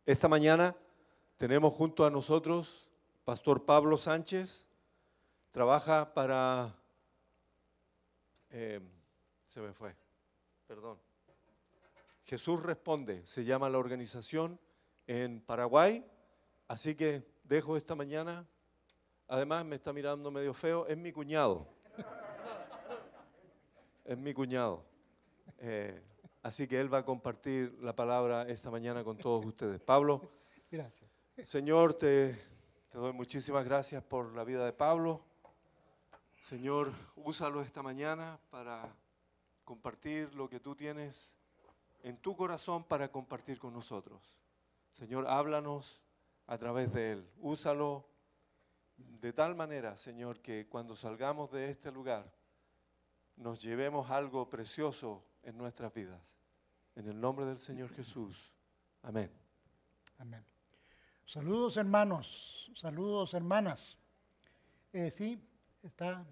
Esta mañana tenemos junto a nosotros Pastor Pablo Sánchez, trabaja para, se me fue, perdón, Jesús Responde, se llama la organización en Paraguay, así que dejo esta mañana, además me está mirando medio feo, es mi cuñado, así que él va a compartir la palabra esta mañana con todos ustedes. Pablo, Gracias. Señor, te doy muchísimas gracias por la vida de Pablo. Señor, úsalo esta mañana para compartir lo que tú tienes en tu corazón para compartir con nosotros. Señor, háblanos a través de él. Úsalo de tal manera, Señor, que cuando salgamos de este lugar nos llevemos algo precioso en nuestras vidas. En el nombre del Señor Jesús. Amén. Amén. Saludos hermanos, saludos hermanas. Sí, está.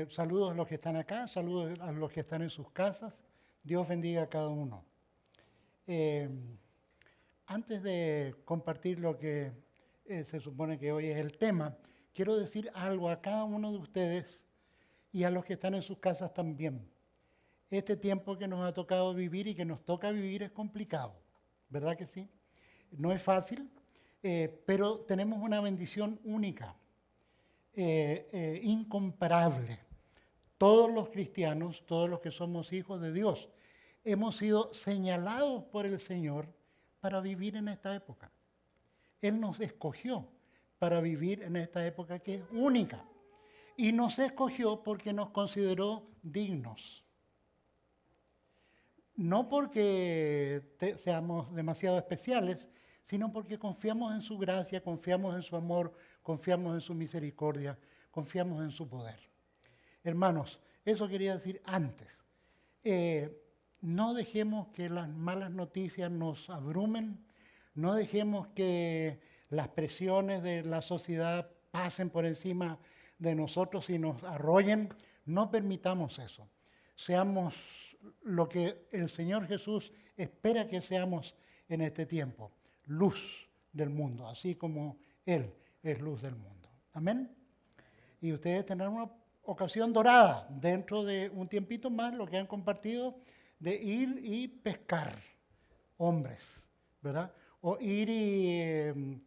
Saludos a los que están acá, saludos a los que están en sus casas. Dios bendiga a cada uno. Antes de compartir lo que se supone que hoy es el tema, quiero decir algo a cada uno de ustedes y a los que están en sus casas también. Este tiempo que nos ha tocado vivir y que nos toca vivir es complicado, ¿verdad que sí? No es fácil, pero tenemos una bendición única, incomparable. Todos los cristianos, todos los que somos hijos de Dios, hemos sido señalados por el Señor para vivir en esta época. Él nos escogió para vivir en esta época que es única. Y nos escogió porque nos consideró dignos. No porque seamos demasiado especiales, sino porque confiamos en su gracia, confiamos en su amor, confiamos en su misericordia, confiamos en su poder. Hermanos, eso quería decir antes. No dejemos que las malas noticias nos abrumen, no dejemos que las presiones de la sociedad pasen por encima de nosotros y nos arrollen. No permitamos eso. Seamos lo que el Señor Jesús espera que seamos en este tiempo, luz del mundo, así como Él es luz del mundo. Amén. Y ustedes tendrán una ocasión dorada dentro de un tiempito más, lo que han compartido, de ir y pescar hombres, ¿verdad? O ir y,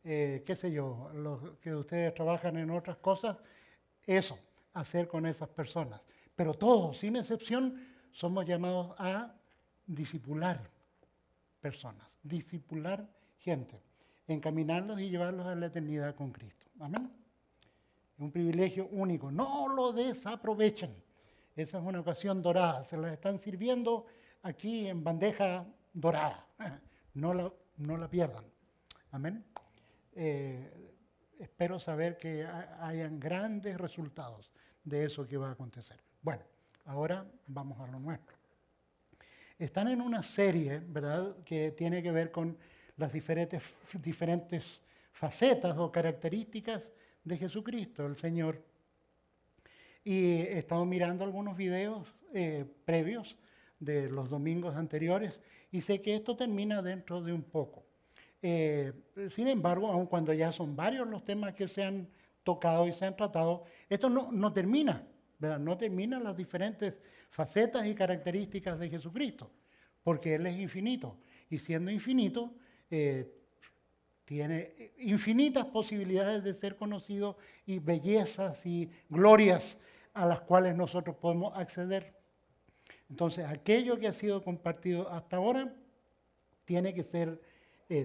qué sé yo, los que ustedes trabajan en otras cosas, eso, hacer con esas personas. Pero todos, sin excepción, somos llamados a discipular personas, discipular gente, encaminarlos y llevarlos a la eternidad con Cristo. Amén. Es un privilegio único. No lo desaprovechen. Esa es una ocasión dorada. Se las están sirviendo aquí en bandeja dorada. No la pierdan. Amén. Espero saber que hayan grandes resultados de eso que va a acontecer. Bueno, ahora vamos a lo nuestro. Están en una serie, ¿verdad?, que tiene que ver con las diferentes facetas o características de Jesucristo, el Señor. Y he estado mirando algunos videos previos de los domingos anteriores y sé que esto termina dentro de un poco. Sin embargo, aun cuando ya son varios los temas que se han tocado y se han tratado, esto no termina, ¿verdad? No terminan las diferentes facetas y características de Jesucristo, porque Él es infinito. Y siendo infinito, tiene infinitas posibilidades de ser conocido y bellezas y glorias a las cuales nosotros podemos acceder. Entonces, aquello que ha sido compartido hasta ahora tiene que ser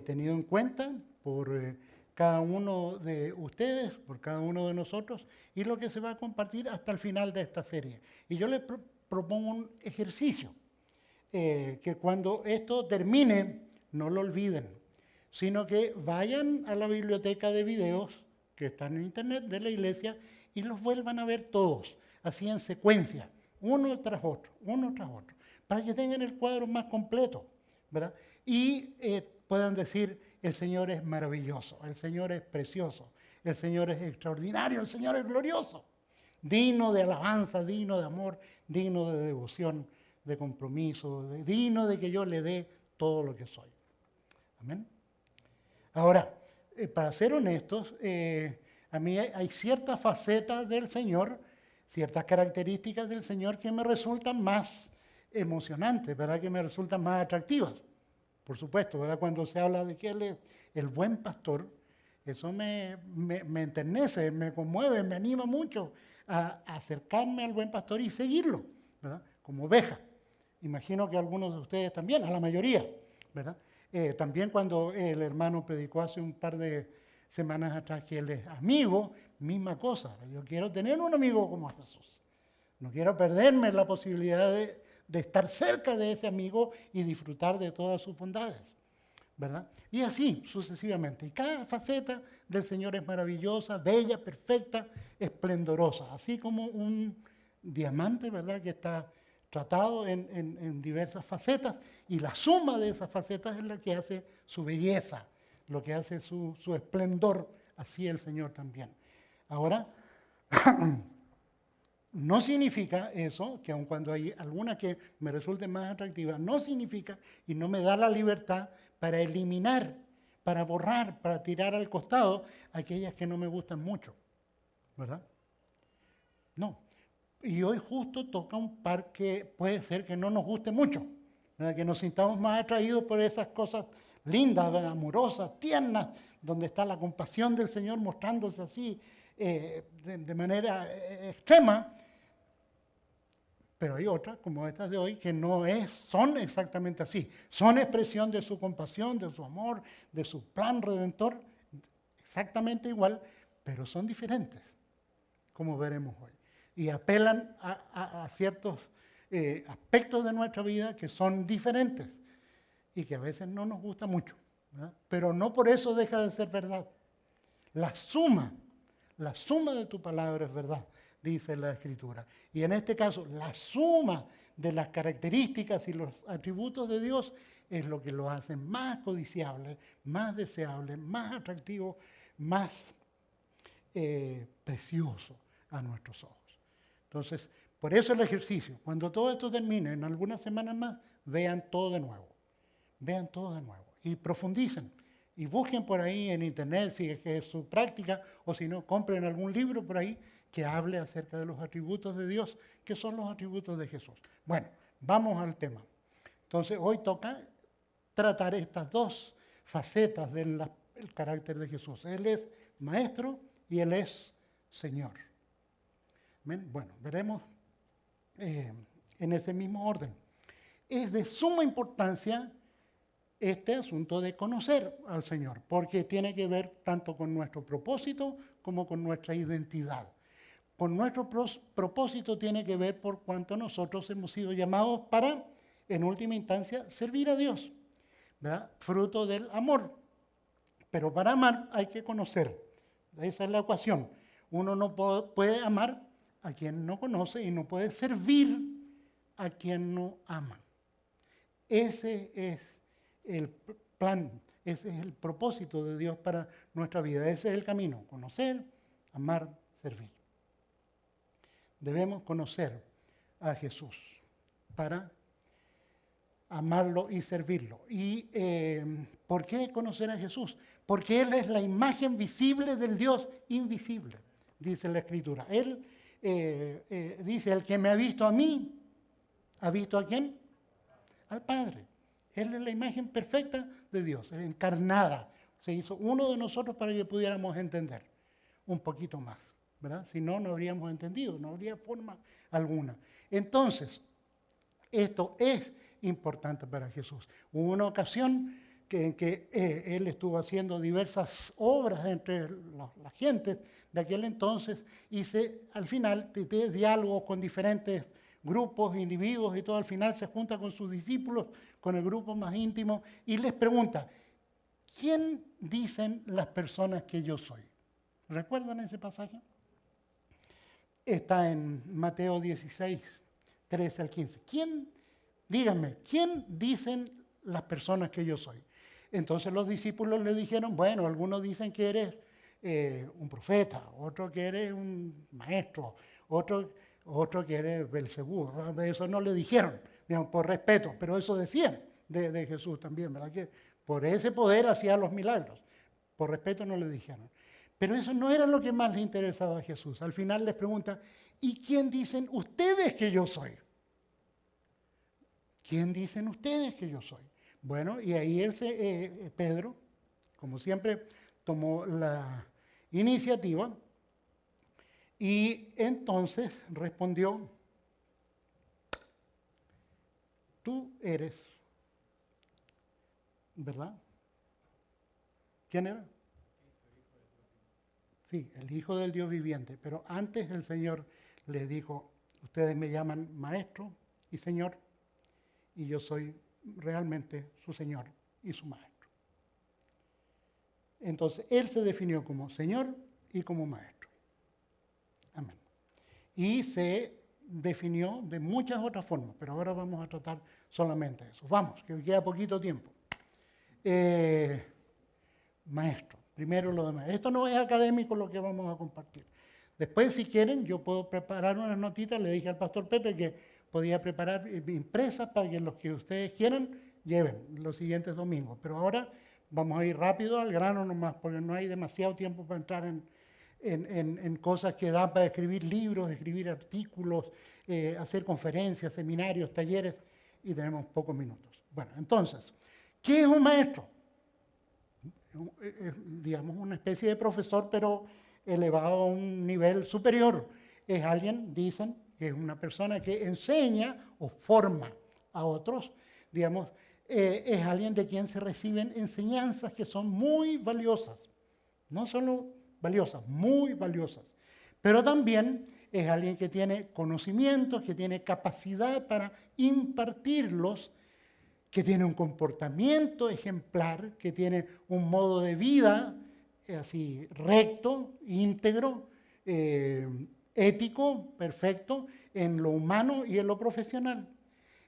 tenido en cuenta por cada uno de ustedes, por cada uno de nosotros, y lo que se va a compartir hasta el final de esta serie. Y yo les propongo un ejercicio, que cuando esto termine, no lo olviden, sino que vayan a la biblioteca de videos que están en internet de la iglesia y los vuelvan a ver todos, así en secuencia, uno tras otro, para que tengan el cuadro más completo, ¿verdad? Y puedan decir, el Señor es maravilloso, el Señor es precioso, el Señor es extraordinario, el Señor es glorioso, digno de alabanza, digno de amor, digno de devoción, de compromiso, digno de que yo le dé todo lo que soy. Amén. Ahora, para ser honestos, a mí hay ciertas facetas del Señor, ciertas características del Señor que me resultan más emocionantes, ¿verdad? Que me resultan más atractivas. Por supuesto, ¿verdad? Cuando se habla de que Él es el buen pastor, eso me enternece, me conmueve, me anima mucho a acercarme al buen pastor y seguirlo, ¿verdad? Como oveja. Imagino que algunos de ustedes también, a la mayoría, ¿verdad? También cuando el hermano predicó hace un par de semanas atrás que él es amigo, misma cosa. Yo quiero tener un amigo como Jesús. No quiero perderme la posibilidad de estar cerca de ese amigo y disfrutar de todas sus bondades, ¿verdad? Y así sucesivamente. Y cada faceta del Señor es maravillosa, bella, perfecta, esplendorosa. Así como un diamante, ¿verdad? Que está tratado en diversas facetas, y la suma de esas facetas es la que hace su belleza, lo que hace su esplendor, así el Señor también. Ahora, no significa eso, que aun cuando hay alguna que me resulte más atractiva, no significa y no me da la libertad para eliminar, para borrar, para tirar al costado aquellas que no me gustan mucho, ¿verdad? No. Y hoy justo toca un par que puede ser que no nos guste mucho, ¿verdad? Que nos sintamos más atraídos por esas cosas lindas, ¿verdad? Amorosas, tiernas, donde está la compasión del Señor mostrándose así de manera extrema. Pero hay otras, como estas de hoy, que no son exactamente así. Son expresión de su compasión, de su amor, de su plan redentor, exactamente igual, pero son diferentes, como veremos hoy. Y apelan a ciertos aspectos de nuestra vida que son diferentes y que a veces no nos gusta mucho, ¿verdad? Pero no por eso deja de ser verdad. La suma de tu palabra es verdad, dice la Escritura. Y en este caso, la suma de las características y los atributos de Dios es lo que lo hace más codiciable, más deseable, más atractivo, más precioso a nuestros ojos. Entonces, por eso el ejercicio. Cuando todo esto termine, en algunas semanas más, vean todo de nuevo. Vean todo de nuevo y profundicen. Y busquen por ahí en internet si es que es su práctica, o si no, compren algún libro por ahí que hable acerca de los atributos de Dios, que son los atributos de Jesús. Bueno, vamos al tema. Entonces, hoy toca tratar estas dos facetas del carácter de Jesús. Él es maestro y Él es Señor. ¿Ven? Bueno, veremos en ese mismo orden. Es de suma importancia este asunto de conocer al Señor, porque tiene que ver tanto con nuestro propósito como con nuestra identidad. Con nuestro propósito tiene que ver por cuanto nosotros hemos sido llamados para, en última instancia, servir a Dios, ¿verdad? Fruto del amor. Pero para amar hay que conocer. Esa es la ecuación. Uno no puede amar a quien no conoce y no puede servir a quien no ama. Ese es el plan, ese es el propósito de Dios para nuestra vida. Ese es el camino, conocer, amar, servir. Debemos conocer a Jesús para amarlo y servirlo. ¿Y por qué conocer a Jesús? Porque Él es la imagen visible del Dios invisible, dice la Escritura. Él dice, el que me ha visto a mí, ¿ha visto a quién? Al Padre. Él es la imagen perfecta de Dios, encarnada. Se hizo uno de nosotros para que pudiéramos entender un poquito más, ¿verdad? Si no, no habríamos entendido, no habría forma alguna. Entonces, esto es importante para Jesús. Hubo una ocasión en que Él estuvo haciendo diversas obras entre la gente de aquel entonces y al final de diálogos con diferentes grupos, individuos y todo, al final se junta con sus discípulos, con el grupo más íntimo y les pregunta, ¿quién dicen las personas que yo soy? ¿Recuerdan ese pasaje? Está en Mateo 16, 13 al 15. Díganme, ¿quién dicen las personas que yo soy? Entonces los discípulos le dijeron, bueno, algunos dicen que eres un profeta, otros que eres un maestro, otro que eres Belcebú. Eso no le dijeron, digamos, por respeto, pero eso decían, de Jesús también, ¿verdad? Que por ese poder hacía los milagros. Por respeto no le dijeron. Pero eso no era lo que más le interesaba a Jesús. Al final les pregunta, ¿y quién dicen ustedes que yo soy? ¿Quién dicen ustedes que yo soy? Bueno, y ahí Pedro, como siempre, tomó la iniciativa y entonces respondió, tú eres, ¿verdad? ¿Quién era? Sí, el Hijo del Dios viviente. Pero antes el Señor le dijo, ustedes me llaman maestro y Señor, y yo soy realmente su Señor y su maestro. Entonces, Él se definió como Señor y como maestro. Amén. Y se definió de muchas otras formas, pero ahora vamos a tratar solamente eso. Vamos, que queda poquito tiempo. Maestro, primero lo demás. Esto no es académico lo que vamos a compartir. Después, si quieren, yo puedo preparar unas notitas. Le dije al pastor Pepe que podía preparar impresas para que los que ustedes quieran lleven los siguientes domingos. Pero ahora vamos a ir rápido al grano nomás, porque no hay demasiado tiempo para entrar en cosas que dan para escribir libros, escribir artículos, hacer conferencias, seminarios, talleres, y tenemos pocos minutos. Bueno, entonces, ¿qué es un maestro? Digamos, una especie de profesor, pero elevado a un nivel superior. Es alguien, dicen, que es una persona que enseña o forma a otros, digamos, es alguien de quien se reciben enseñanzas que son muy valiosas, no solo valiosas, muy valiosas, pero también es alguien que tiene conocimientos, que tiene capacidad para impartirlos, que tiene un comportamiento ejemplar, que tiene un modo de vida así recto, íntegro, ético, perfecto, en lo humano y en lo profesional.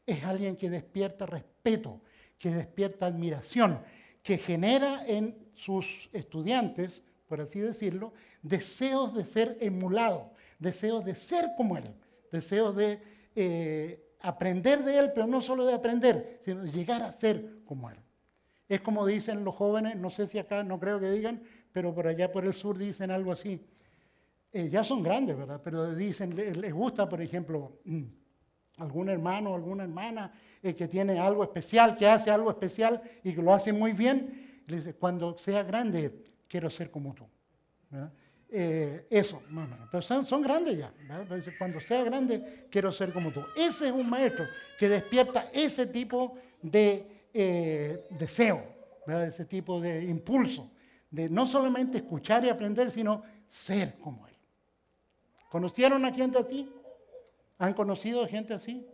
Es alguien que despierta respeto, que despierta admiración, que genera en sus estudiantes, por así decirlo, deseos de ser emulado, deseos de ser como él, deseos de aprender de él, pero no solo de aprender, sino de llegar a ser como él. Es como dicen los jóvenes, no sé si acá, no creo que digan, pero por allá por el sur dicen algo así. Ya son grandes, ¿verdad? Pero dicen, les gusta, por ejemplo, algún hermano o alguna hermana que tiene algo especial, que hace algo especial y que lo hace muy bien, le dice, cuando sea grande, quiero ser como tú. ¿Verdad? Eso, más o menos. Pero son grandes ya. ¿Verdad? Cuando sea grande, quiero ser como tú. Ese es un maestro que despierta ese tipo de deseo, ¿verdad? Ese tipo de impulso, de no solamente escuchar y aprender, sino ser como él. ¿Conocieron a gente así? ¿Han conocido gente así?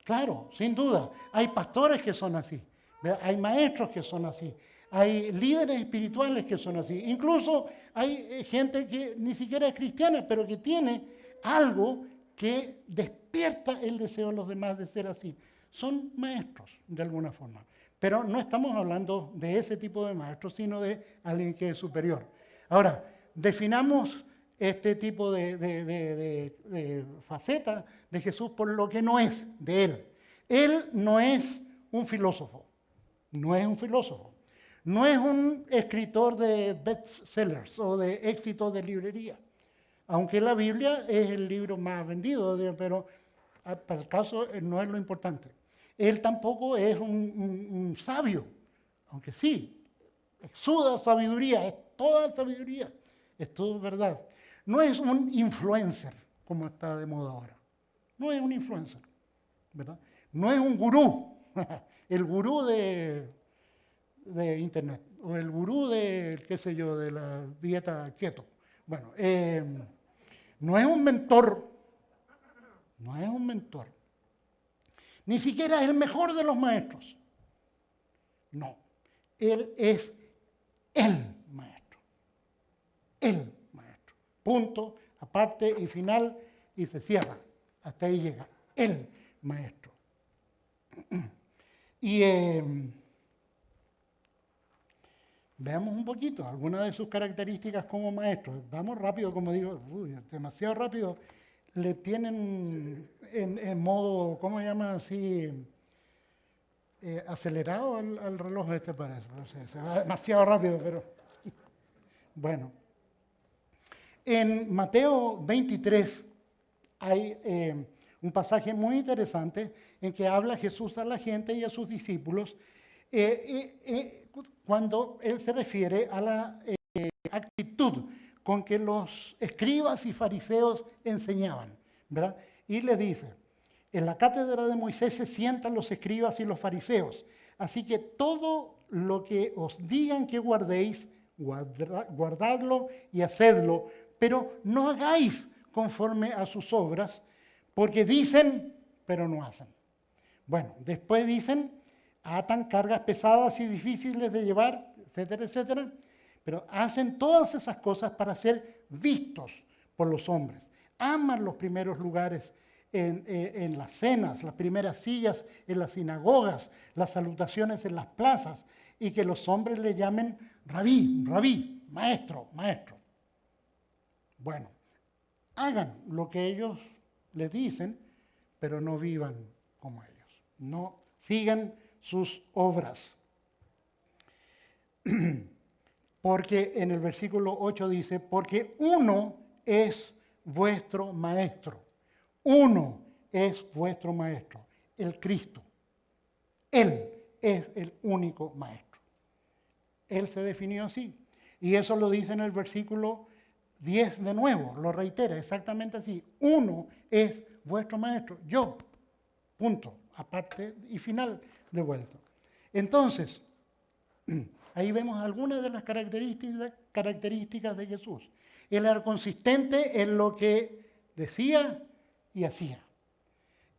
Claro, sin duda. Hay pastores que son así, ¿verdad? Hay maestros que son así. Hay líderes espirituales que son así. Incluso hay gente que ni siquiera es cristiana, pero que tiene algo que despierta el deseo de los demás de ser así. Son maestros, de alguna forma. Pero no estamos hablando de ese tipo de maestros, sino de alguien que es superior. Ahora, definamos este tipo de faceta de Jesús por lo que no es de él. Él no es un filósofo, no es un filósofo. No es un escritor de bestsellers o de éxitos de librería, aunque la Biblia es el libro más vendido, pero para el caso no es lo importante. Él tampoco es un sabio, aunque sí, exuda sabiduría, es toda sabiduría, es todo verdad. No es un influencer, como está de moda ahora. No es un influencer, ¿verdad? No es un gurú, el gurú de internet, o el gurú de, qué sé yo, de la dieta keto. Bueno, no es un mentor, no es un mentor. Ni siquiera es el mejor de los maestros. No, él es el maestro. El maestro. Punto, aparte y final, y se cierra. Hasta ahí llega. El maestro. Y veamos un poquito algunas de sus características como maestro. Vamos rápido, como digo, demasiado rápido. Le tienen en modo, ¿cómo se llama así? acelerado al reloj parece. No sé, se va demasiado rápido, pero bueno. En Mateo 23 hay un pasaje muy interesante en que habla Jesús a la gente y a sus discípulos cuando Él se refiere a la actitud con que los escribas y fariseos enseñaban, ¿verdad? Y le dice, en la cátedra de Moisés se sientan los escribas y los fariseos, así que todo lo que os digan que guardéis, guardadlo y hacedlo, pero no hagáis conforme a sus obras, porque dicen, pero no hacen. Bueno, después dicen, atan cargas pesadas y difíciles de llevar, etcétera, etcétera, pero hacen todas esas cosas para ser vistos por los hombres. Aman los primeros lugares en las cenas, las primeras sillas en las sinagogas, las salutaciones en las plazas, y que los hombres le llamen rabí, rabí, maestro, maestro. Bueno, hagan lo que ellos les dicen, pero no vivan como ellos. No sigan sus obras. Porque en el versículo 8 dice, porque uno es vuestro maestro. Uno es vuestro maestro, el Cristo. Él es el único maestro. Él se definió así. Y eso lo dice en el versículo 10 de nuevo, lo reitera exactamente así. Uno es vuestro maestro, yo. Punto. Aparte y final de vuelta. Entonces, ahí vemos algunas de las características de Jesús. Él era consistente en lo que decía y hacía.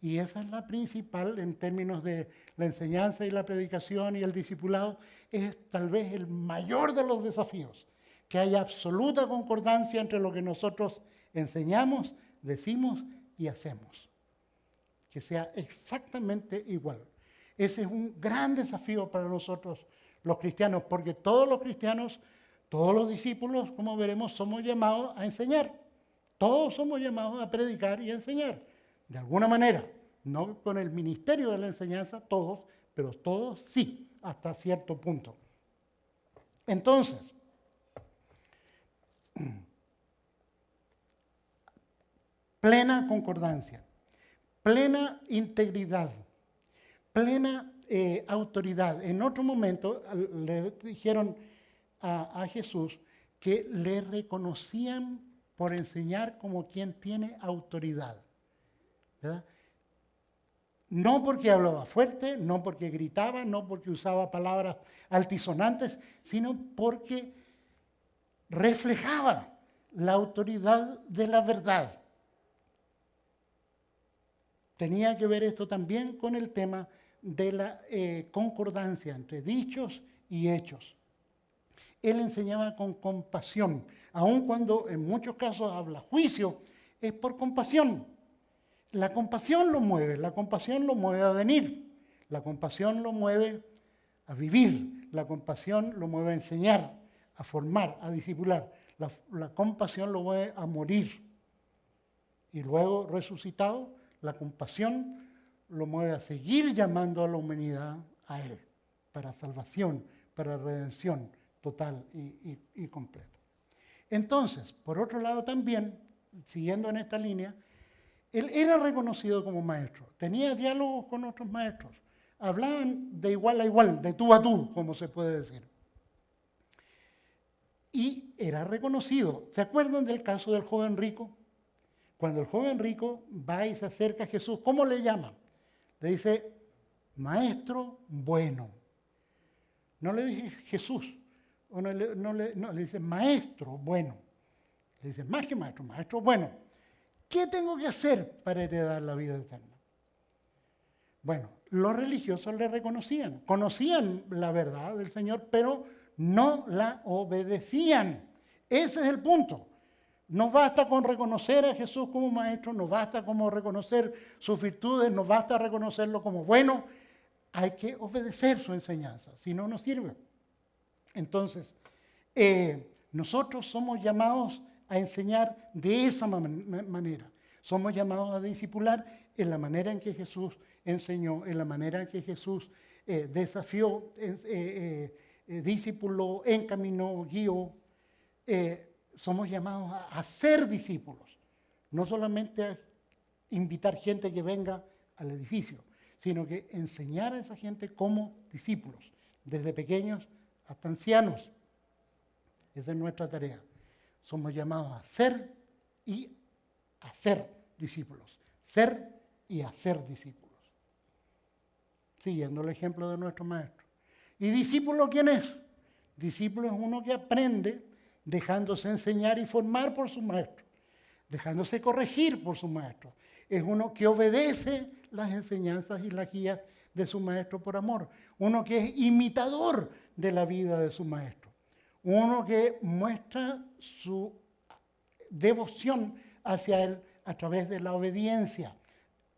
Y esa es la principal en términos de la enseñanza y la predicación y el discipulado. Es tal vez el mayor de los desafíos. Que haya absoluta concordancia entre lo que nosotros enseñamos, decimos y hacemos. Que sea exactamente igual. Ese es un gran desafío para nosotros los cristianos, porque todos los cristianos, todos los discípulos, como veremos, somos llamados a enseñar. Todos somos llamados a predicar y a enseñar, de alguna manera. No con el ministerio de la enseñanza, todos, pero todos sí, hasta cierto punto. Entonces, plena concordancia, plena integridad, plena autoridad. En otro momento le dijeron a Jesús que le reconocían por enseñar como quien tiene autoridad, ¿verdad? No porque hablaba fuerte, no porque gritaba, no porque usaba palabras altisonantes, sino porque reflejaba la autoridad de la verdad. Tenía que ver esto también con el tema de la concordancia entre dichos y hechos. Él enseñaba con compasión, aun cuando en muchos casos habla juicio, es por compasión. La compasión lo mueve a venir, la compasión lo mueve a vivir, la compasión lo mueve a enseñar, a formar, a discipular. La compasión lo mueve a morir. Y luego resucitado, la compasión lo mueve a seguir llamando a la humanidad a Él, para salvación, para redención total y completa. Entonces, por otro lado también, siguiendo en esta línea, Él era reconocido como maestro, tenía diálogos con otros maestros, hablaban de igual a igual, de tú a tú, como se puede decir. Y era reconocido. ¿Se acuerdan del caso del joven rico? Cuando el joven rico va y se acerca a Jesús, ¿cómo le llama? Le dice, maestro bueno. No le dice Jesús, le dice maestro bueno. Le dice, más que maestro, maestro bueno. ¿Qué tengo que hacer para heredar la vida eterna? Bueno, los religiosos le reconocían, conocían la verdad del Señor, pero no la obedecían. Ese es el punto. No basta con reconocer a Jesús como maestro, no basta con reconocer sus virtudes, no basta reconocerlo como bueno. Hay que obedecer su enseñanza, si no, no sirve. Entonces, nosotros somos llamados a enseñar de esa manera. Somos llamados a discipular en la manera en que Jesús enseñó, en la manera en que Jesús desafió, discípulo, encaminó, guió. Somos llamados a ser discípulos, no solamente a invitar gente que venga al edificio, sino que enseñar a esa gente como discípulos, desde pequeños hasta ancianos. Esa es nuestra tarea. Somos llamados a ser y a ser discípulos. Ser y a ser discípulos. Siguiendo el ejemplo de nuestro maestro. ¿Y discípulo quién es? Discípulo es uno que aprende dejándose enseñar y formar por su maestro, dejándose corregir por su maestro. Es uno que obedece las enseñanzas y las guías de su maestro por amor. Uno que es imitador de la vida de su maestro. Uno que muestra su devoción hacia él a través de la obediencia.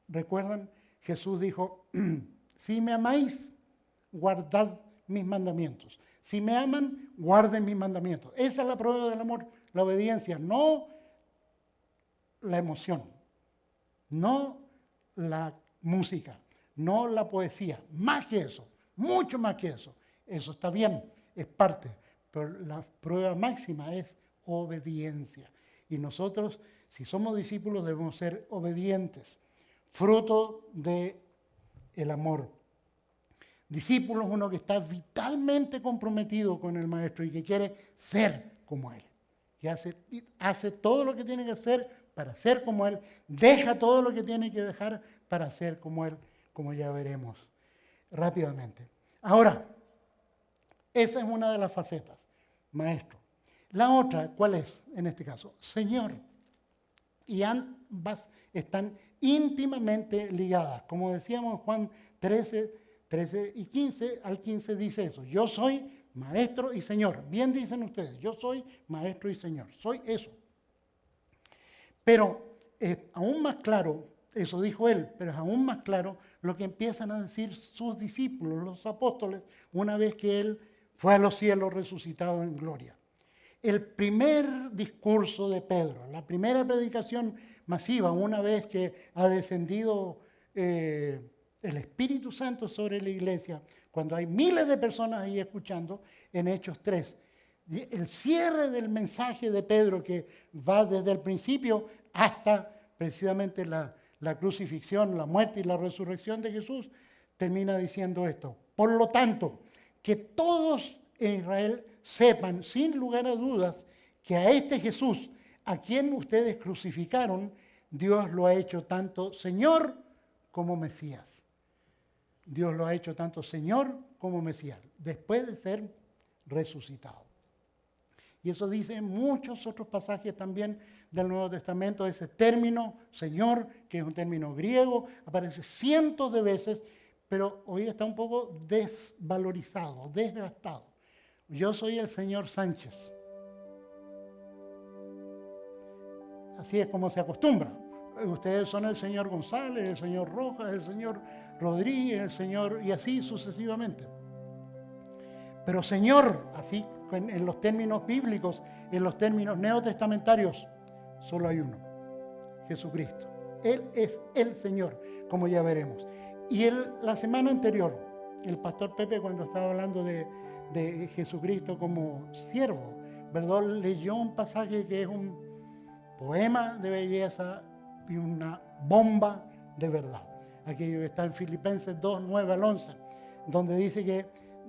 ¿Recuerdan? Jesús dijo, si me amáis, guardad mis mandamientos. Si me aman, guarden mis mandamientos. Esa es la prueba del amor, la obediencia, no la emoción, no la música, no la poesía, más que eso, mucho más que eso. Eso está bien, es parte, pero la prueba máxima es obediencia. Y nosotros, si somos discípulos, debemos ser obedientes, fruto del amor. Discípulo es uno que está vitalmente comprometido con el maestro y que quiere ser como él. Que hace todo lo que tiene que hacer para ser como él, deja todo lo que tiene que dejar para ser como él, como ya veremos rápidamente. Ahora, esa es una de las facetas, maestro. La otra, ¿cuál es en este caso? Señor. Y ambas están íntimamente ligadas. Como decíamos en Juan 13 y 15, al 15 dice eso. Yo soy maestro y señor. Bien dicen ustedes, yo soy maestro y señor. Soy eso. Pero es aún más claro, eso dijo él, pero es aún más claro lo que empiezan a decir sus discípulos, los apóstoles, una vez que él fue a los cielos resucitado en gloria. El primer discurso de Pedro, la primera predicación masiva, una vez que ha descendido el Espíritu Santo sobre la iglesia, cuando hay miles de personas ahí escuchando, en Hechos 3. El cierre del mensaje de Pedro, que va desde el principio hasta precisamente la crucifixión, la muerte y la resurrección de Jesús, termina diciendo esto. Por lo tanto, que todos en Israel sepan, sin lugar a dudas, que a este Jesús, a quien ustedes crucificaron, Dios lo ha hecho tanto Señor como Mesías. Dios lo ha hecho tanto Señor como Mesías, después de ser resucitado. Y eso dice en muchos otros pasajes también del Nuevo Testamento, ese término Señor, que es un término griego, aparece cientos de veces, pero hoy está un poco desvalorizado, desgastado. Yo soy el señor Sánchez. Así es como se acostumbra. Ustedes son el señor González, el señor Rojas, el señor Rodríguez, el señor, y así sucesivamente. Pero Señor, así en los términos bíblicos, en los términos neotestamentarios, solo hay uno, Jesucristo. Él es el Señor, como ya veremos. Y la semana anterior, el pastor Pepe, cuando estaba hablando de Jesucristo como siervo, ¿verdad?, leyó un pasaje que es un poema de belleza y una bomba de verdad. Aquello que está en Filipenses 2, 9 al 11, donde dice que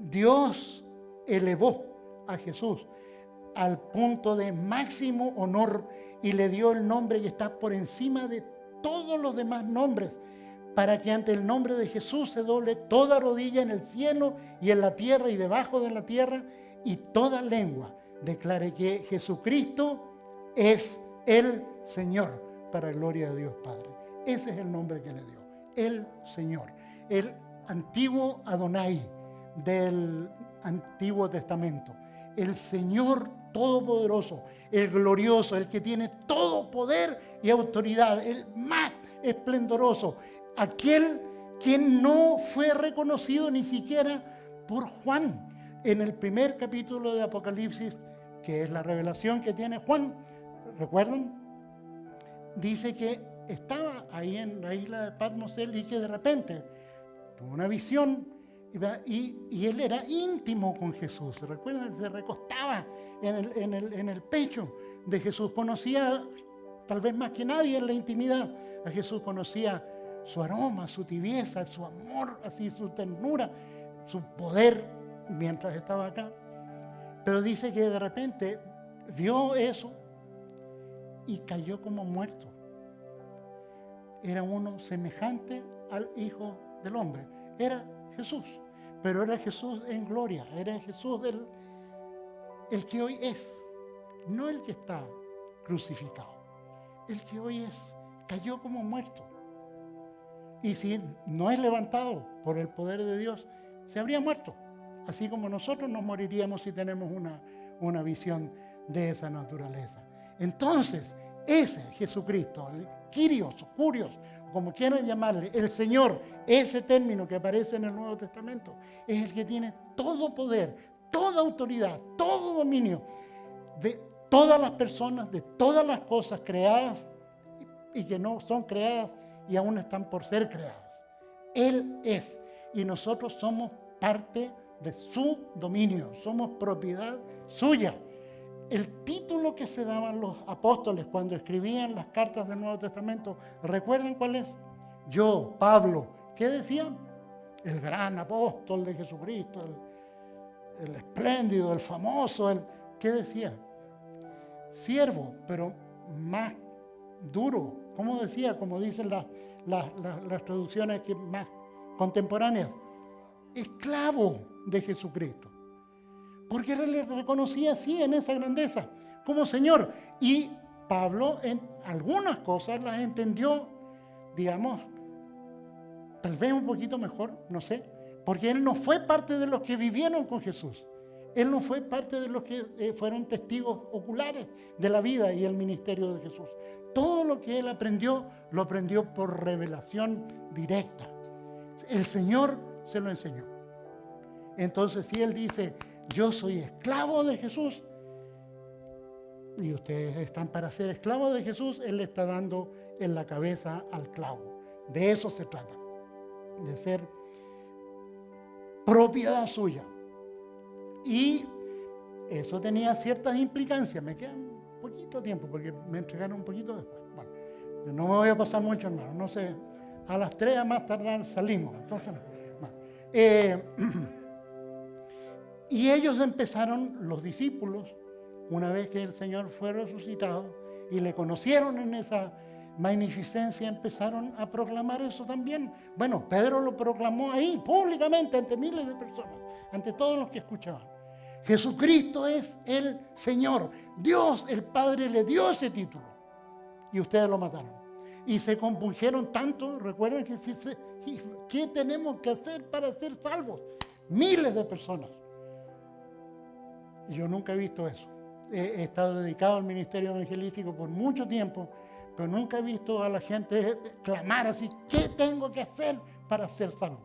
Dios elevó a Jesús al punto de máximo honor y le dio el nombre que está por encima de todos los demás nombres, para que ante el nombre de Jesús se doble toda rodilla en el cielo y en la tierra y debajo de la tierra, y toda lengua declare que Jesucristo es el Señor, para gloria de Dios Padre. Ese es el nombre que le dio, el Señor, el antiguo Adonai del Antiguo Testamento, el Señor Todopoderoso, el glorioso, el que tiene todo poder y autoridad, el más esplendoroso, aquel que no fue reconocido ni siquiera por Juan. En el primer capítulo de Apocalipsis, que es la revelación que tiene Juan, ¿recuerdan? Dice que estaba ahí en la isla de Patmos y que de repente tuvo una visión Y él era íntimo con Jesús. ¿Recuerdan? Se recostaba en el pecho de Jesús. Conocía, tal vez más que nadie en la intimidad, a Jesús. Conocía su aroma, su tibieza, su amor, así, su ternura, su poder mientras estaba acá. Pero dice que de repente vio eso y cayó como muerto. Era uno semejante al Hijo del Hombre. Era Jesús, pero era Jesús en gloria. Era Jesús el que hoy es, no el que está crucificado. El que hoy es, cayó como muerto. Y si no es levantado por el poder de Dios, se habría muerto. Así como nosotros nos moriríamos si tenemos una visión de esa naturaleza. Entonces, ese Jesucristo, el Kyrios, Curios, como quieran llamarle, el Señor, ese término que aparece en el Nuevo Testamento, es el que tiene todo poder, toda autoridad, todo dominio de todas las personas, de todas las cosas creadas y que no son creadas y aún están por ser creadas. Él es, y nosotros somos parte de su dominio, somos propiedad suya. El título que se daban los apóstoles cuando escribían las cartas del Nuevo Testamento, ¿recuerdan cuál es? Yo, Pablo, ¿qué decían? El gran apóstol de Jesucristo, el espléndido, el famoso, ¿qué decía? Siervo, pero más duro. ¿Cómo decía? Como dicen las traducciones que más contemporáneas. Esclavo de Jesucristo. Porque él le reconocía así en esa grandeza, como Señor. Y Pablo en algunas cosas las entendió, digamos, tal vez un poquito mejor, no sé, porque él no fue parte de los que vivieron con Jesús. Él no fue parte de los que fueron testigos oculares de la vida y el ministerio de Jesús. Todo lo que él aprendió, lo aprendió por revelación directa. El Señor se lo enseñó. Entonces, si él dice, yo soy esclavo de Jesús, y ustedes están para ser esclavos de Jesús, él le está dando en la cabeza al clavo. De eso se trata, de ser propiedad suya. Y eso tenía ciertas implicancias. Me queda un poquito tiempo porque me entregaron un poquito después. Bueno, no me voy a pasar mucho, hermano. No sé, a las 3 a más tardar salimos. Entonces, y ellos empezaron, los discípulos, una vez que el Señor fue resucitado y le conocieron en esa magnificencia, empezaron a proclamar eso también. Bueno, Pedro lo proclamó ahí, públicamente, ante miles de personas, ante todos los que escuchaban. Jesucristo es el Señor. Dios, el Padre, le dio ese título. Y ustedes lo mataron. Y se compungieron tanto, recuerden que ¿qué tenemos que hacer para ser salvos? Miles de personas. Yo nunca he visto eso. He estado dedicado al ministerio evangelístico por mucho tiempo, pero nunca he visto a la gente clamar así, ¿qué tengo que hacer para ser salvo?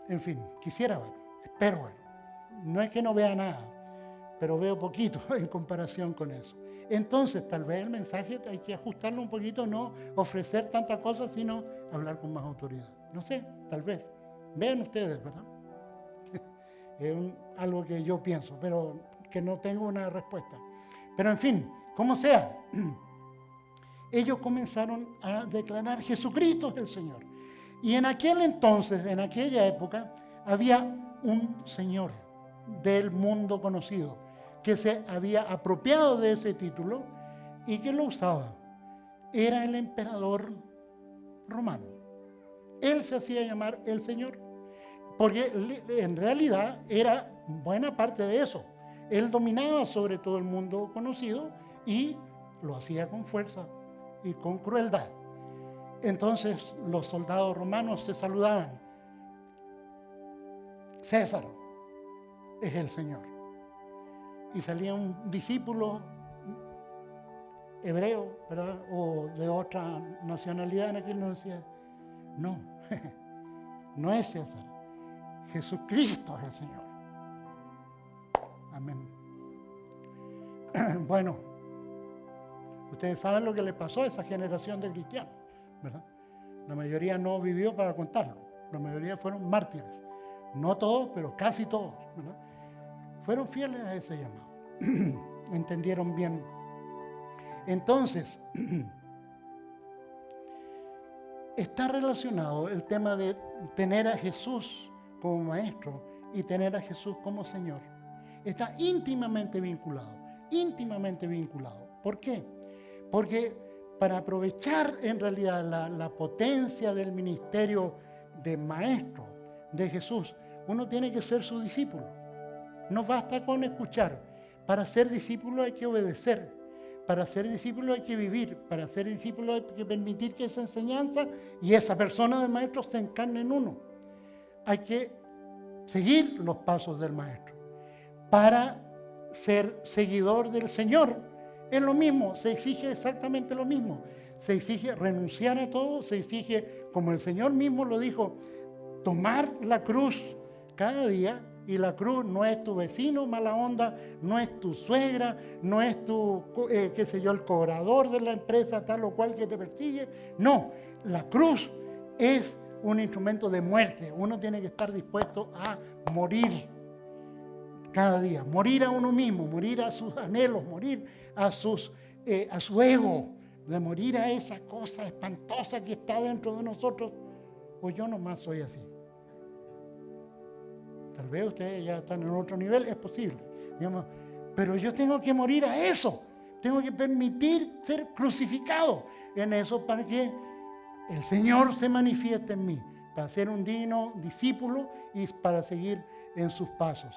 En fin, quisiera ver, espero ver. No es que no vea nada, pero veo poquito en comparación con eso. Entonces, tal vez el mensaje hay que ajustarlo un poquito, no ofrecer tantas cosas, sino hablar con más autoridad. No sé, tal vez. Vean ustedes, ¿verdad? Es algo que yo pienso, pero que no tengo una respuesta. Pero en fin, como sea, ellos comenzaron a declarar Jesucristo es el Señor. Y en aquel entonces, en aquella época, había un Señor del mundo conocido que se había apropiado de ese título y que lo usaba. Era el emperador romano. Él se hacía llamar el Señor, porque en realidad era buena parte de eso. Él dominaba sobre todo el mundo conocido y lo hacía con fuerza y con crueldad. Entonces los soldados romanos se saludaban. César es el Señor. Y salía un discípulo hebreo, ¿verdad? O de otra nacionalidad en aquel nos decía, no, no es César. Jesucristo es el Señor. Amén. Bueno, ustedes saben lo que le pasó a esa generación de cristianos, ¿verdad? La mayoría no vivió para contarlo. la mayoría fueron mártires. No todos, pero casi todos, ¿verdad? Fueron fieles a ese llamado. Entendieron bien. Entonces, está relacionado el tema de tener a Jesús como maestro y tener a Jesús como Señor. Está íntimamente vinculado, íntimamente vinculado. ¿Por qué? Porque para aprovechar en realidad la potencia del ministerio de maestro de Jesús, uno tiene que ser su discípulo. No basta con escuchar. Para ser discípulo hay que obedecer. Para ser discípulo hay que vivir. Para ser discípulo hay que permitir que esa enseñanza y esa persona del maestro se encarne en uno. Hay que seguir los pasos del maestro. Para ser seguidor del Señor es lo mismo, se exige exactamente lo mismo. Se exige renunciar a todo, se exige, como el Señor mismo lo dijo, tomar la cruz cada día. Y la cruz no es tu vecino mala onda, no es tu suegra, no es tu, el cobrador de la empresa tal o cual que te persigue. No, la cruz es un instrumento de muerte. Uno tiene que estar dispuesto a morir cada día, morir a uno mismo, morir a sus anhelos, morir a su ego, de morir a esa cosa espantosa que está dentro de nosotros. O yo nomás soy así. Tal vez ustedes ya están en otro nivel, es posible. Digamos, pero yo tengo que morir a eso. Tengo que permitir ser crucificado en eso para que el Señor se manifieste en mí, para ser un digno discípulo y para seguir en sus pasos.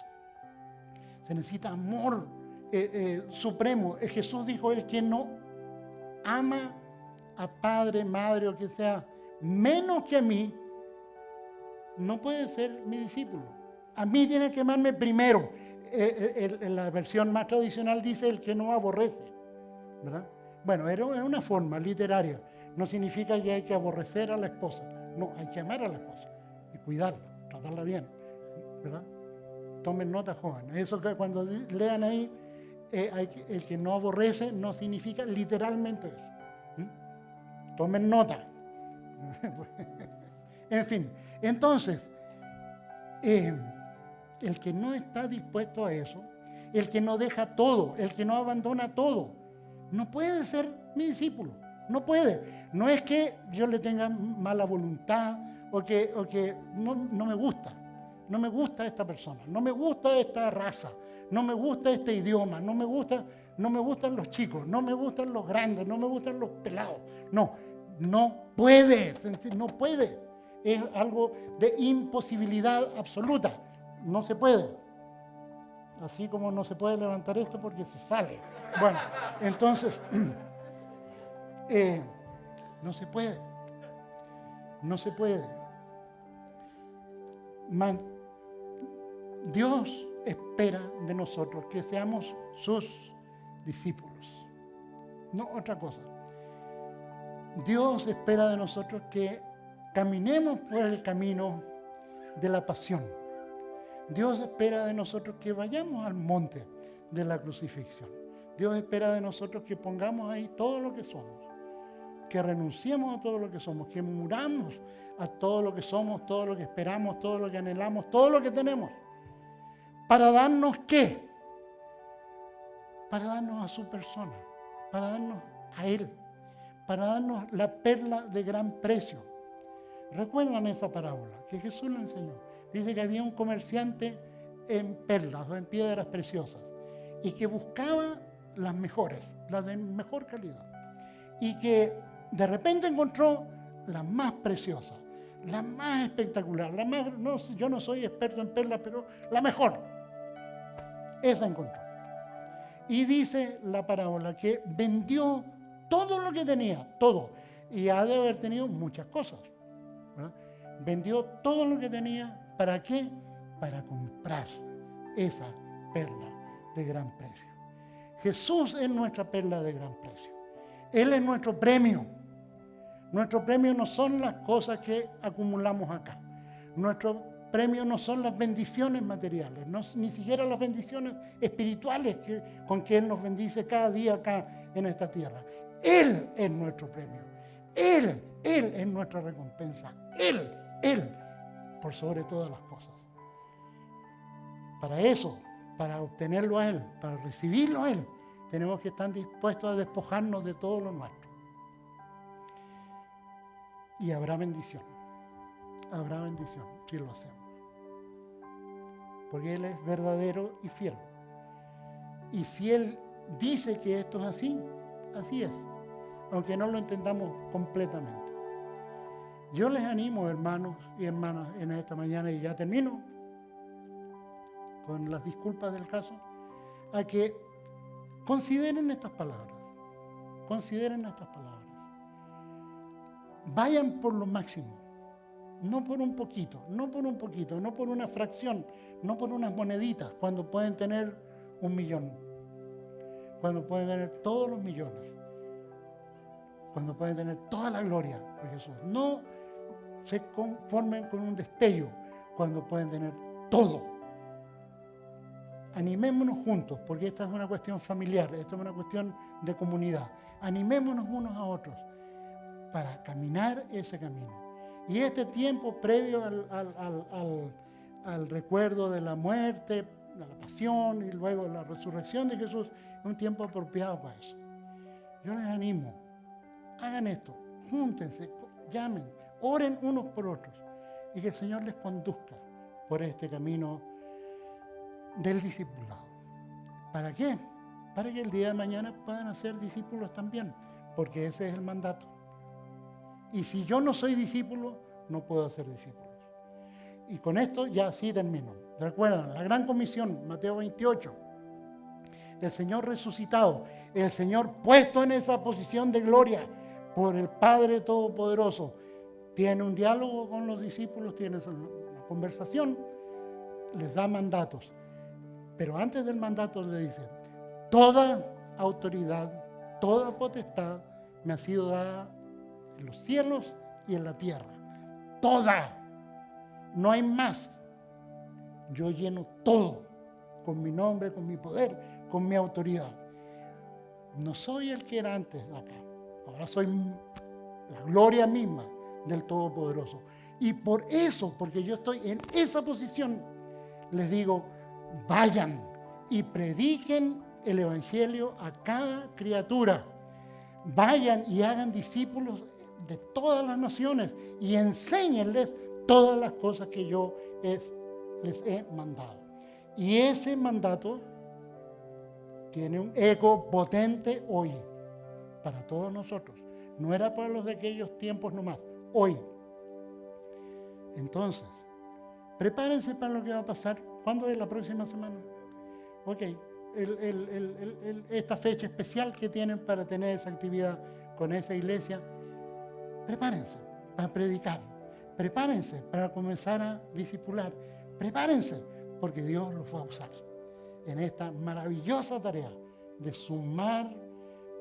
Se necesita amor supremo. Jesús dijo, el que no ama a padre, madre o que sea menos que a mí, no puede ser mi discípulo. A mí tiene que amarme primero. En la versión más tradicional dice el que no aborrece, ¿verdad? Bueno, es una forma literaria. No significa que hay que aborrecer a la esposa. No, hay que amar a la esposa y cuidarla, tratarla bien, ¿verdad? Tomen nota, jóvenes. Eso que cuando lean ahí, el que no aborrece no significa literalmente eso. Tomen nota. En fin, entonces, el que no está dispuesto a eso, el que no deja todo, el que no abandona todo, no puede ser mi discípulo, no puede. No es que yo le tenga mala voluntad o que no me gusta esta persona, no me gusta esta raza, no me gusta este idioma, no me gustan los chicos, no me gustan los grandes, no me gustan los pelados. No puede. Es algo de imposibilidad absoluta. No se puede. Así como no se puede levantar esto porque se sale. Bueno, entonces, no se puede. No se puede. Dios espera de nosotros que seamos sus discípulos. No otra cosa. Dios espera de nosotros que caminemos por el camino de la pasión. Dios espera de nosotros que vayamos al monte de la crucifixión. Dios espera de nosotros que pongamos ahí todo lo que somos, que renunciemos a todo lo que somos, que muramos a todo lo que somos, todo lo que esperamos, todo lo que anhelamos, todo lo que tenemos. ¿Para darnos qué? Para darnos a su persona, para darnos a Él, para darnos la perla de gran precio. ¿Recuerdan esa parábola que Jesús le enseñó? Dice que había un comerciante en perlas o en piedras preciosas y que buscaba las mejores, las de mejor calidad. Y que de repente encontró la más preciosa, la más espectacular, la más, yo no soy experto en perlas, pero la mejor. Esa encontró. Y dice la parábola que vendió todo lo que tenía, todo. Y ha de haber tenido muchas cosas, ¿verdad? Vendió todo lo que tenía. ¿Para qué? Para comprar esa perla de gran precio. Jesús es nuestra perla de gran precio. Él es nuestro premio. Nuestro premio no son las cosas que acumulamos acá. Nuestro premio no son las bendiciones materiales, ni siquiera las bendiciones espirituales con que Él nos bendice cada día acá en esta tierra. Él es nuestro premio. Él es nuestra recompensa. Él por sobre todas las cosas. Para eso, para obtenerlo a Él, para recibirlo a Él, tenemos que estar dispuestos a despojarnos de todo lo nuestro. Y habrá bendición si lo hacemos. Porque Él es verdadero y fiel. Y si Él dice que esto es así, así es, aunque no lo entendamos completamente. Yo les animo, hermanos y hermanas, en esta mañana, y ya termino con las disculpas del caso, a que consideren estas palabras. Consideren estas palabras. Vayan por lo máximo, no por un poquito, no por una fracción, no por unas moneditas, cuando pueden tener 1 millón, cuando pueden tener todos los millones, cuando pueden tener toda la gloria por Jesús. No se conformen con un destello, cuando pueden tener todo. Animémonos juntos, porque esta es una cuestión familiar, esta es una cuestión de comunidad. Animémonos unos a otros para caminar ese camino. Y este tiempo previo al recuerdo de la muerte, de la pasión y luego la resurrección de Jesús, es un tiempo apropiado para eso. Yo les animo, hagan esto, júntense, llamen, oren unos por otros y que el Señor les conduzca por este camino del discipulado. ¿Para qué? Para que el día de mañana puedan ser discípulos también, porque ese es el mandato. Y si yo no soy discípulo, no puedo ser discípulo. Y con esto ya sí termino. ¿Recuerdan? La gran comisión, Mateo 28. El Señor resucitado, el Señor puesto en esa posición de gloria por el Padre Todopoderoso, tiene un diálogo con los discípulos, tiene una conversación, les da mandatos. Pero antes del mandato le dice, toda autoridad, toda potestad me ha sido dada en los cielos y en la tierra. Toda. No hay más. Yo lleno todo con mi nombre, con mi poder, con mi autoridad. No soy el que era antes de acá. Ahora soy la gloria misma del Todopoderoso. Y por eso, porque yo estoy en esa posición, les digo, vayan y prediquen el Evangelio a cada criatura. Vayan y hagan discípulos de todas las naciones y enséñenles todas las cosas que yo les he mandado. Y ese mandato tiene un eco potente hoy para todos nosotros. No era para los de aquellos tiempos nomás, hoy. Entonces, prepárense para lo que va a pasar. ¿Cuándo es la próxima semana? Ok, esta fecha especial que tienen para tener esa actividad con esa iglesia, prepárense para predicar, prepárense para comenzar a discipular, prepárense porque Dios los va a usar en esta maravillosa tarea de sumar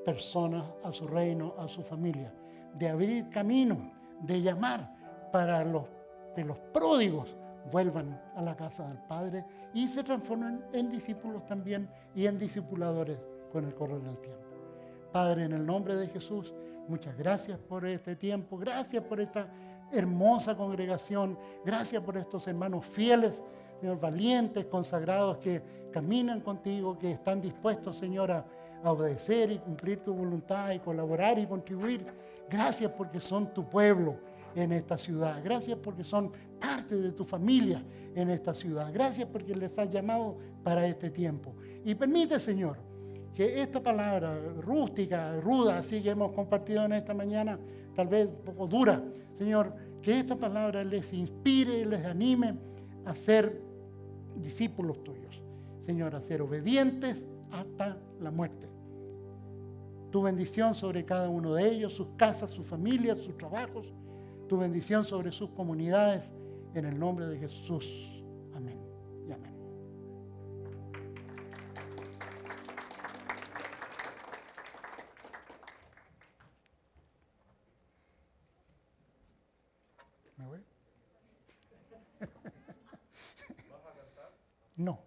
personas a su reino, a su familia, de abrir camino, de llamar para que los pródigos vuelvan a la casa del Padre y se transformen en discípulos también y en discipuladores con el correr del tiempo. Padre, en el nombre de Jesús, muchas gracias por este tiempo, gracias por esta hermosa congregación, gracias por estos hermanos fieles, Señor, valientes, consagrados, que caminan contigo, que están dispuestos, Señor, a obedecer y cumplir tu voluntad y colaborar y contribuir. Gracias porque son tu pueblo en esta ciudad. Gracias porque son parte de tu familia en esta ciudad. Gracias porque les has llamado para este tiempo. Y permite, Señor, que esta palabra rústica, ruda, así que hemos compartido en esta mañana, tal vez un poco dura, Señor, que esta palabra les inspire, les anime a ser discípulos tuyos. Señor, a ser obedientes hasta la muerte. Tu bendición sobre cada uno de ellos, sus casas, sus familias, sus trabajos. Tu bendición sobre sus comunidades, en el nombre de Jesús. Amén y amén. ¿Me voy? ¿Vas a cantar? No.